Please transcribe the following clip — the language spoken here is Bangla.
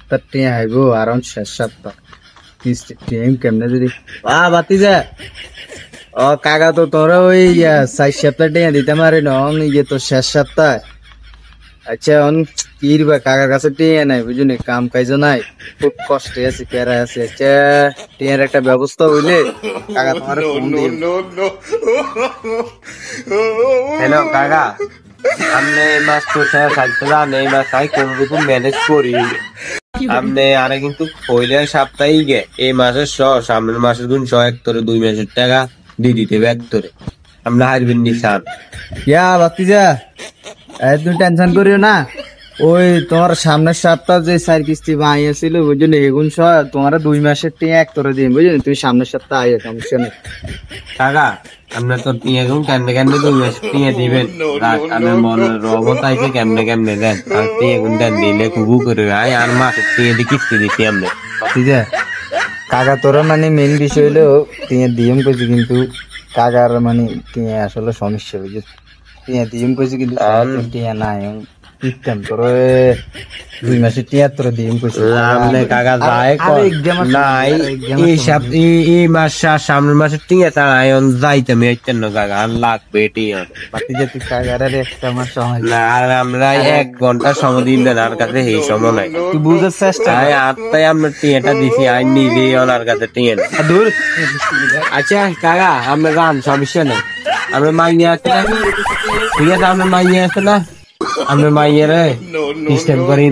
সপ্তাহ টিয়া আইবো আরাউন্ড শেষ সপ্তাহ কিস্তি টিম কেমনে যদি বাতি যা ও কাকা তো তোরা ওই 4 সপ্তাহ টিয়া দিতে পারে না ইয়ে তো শেষ সপ্তাহ আচ্ছা কি রে কাকার কাছে টিয়া নাই বুঝলি কাম কাজ নাই খুব কষ্টে আছে প্যারা আছে আচ্ছা টিয়ার একটা ব্যবস্থা হইলে কাকা তোমার ফোন দিই হ্যালো কাকা আমনে এই মাস তো শেষ থাকতে জান এই মাস আমি কোন রকম ম্যানেজ করি আমনে আরে কিন্তু পয়লা সপ্তাহেই গে এই মাসের সামনের মাসের গুণ 100 তোরে 2 মাসের টাকা দিয়ে দিতে ব্যাগ তোরে আমরা হারবেন নিশান বাতি যা তুমি টেনশন করিও না ওই তোমার সামনের সপ্তাহ যে 4 কিস্তি বাঁইয়াছিল বুঝলি এগুন তোমার 2 মাসের টিয়া এক তোরে দিন বুঝলি তুমি সামনের সপ্তাহ আইয়া সমস্যা নেই কাকা আমরা তো টিয়া গুণ কেমনে কেমনে 2 মাস টিয়া দিবেন আমি মনে রবত আইছে কেমনে কেমনে দেন আর টিয়া গুণ দেন দিলে কুবু করে আয় আর মাসের টিয়া দিয়ে কিস্তি দিচ্ছি আমরা ঠিক আছে কাকা তোরা মানে মেন বিষয় হলো টিয়া দিয়ম কইছি কিন্তু কাকার মানে টিয়া আসলে সমস্যা বুঝলি টিয়া দিয়ম কইছি কিন্তু টিয়া নাই কিতাম তোরে 2 মাসের টিয়া তোরে দিয়ম কইছি আমনে কাকা যায় নাই এই মাস সামনের মাসের টিয়া তার আয়ন যাইতে আমি হইতেন না কাকা আর লাগবে টিয়া বাতি যে তুই কাকার একটা মাস সময় না আর আমরা 1 ঘন্টা সময় দিন দেন আর কাছে এই সময় নাই তুই বুঝার চেষ্টা আটটাই আমরা টিয়াটা দিছি আর নিজে ওনার কাছে টিয়া দূর আচ্ছা কাকা আমরা গান সমস্যা নেই আমরা মাইনে আছে না ঠিক আছে আমরা মাইনে আছে না আমরা মাইনে রে সিস্টেম করি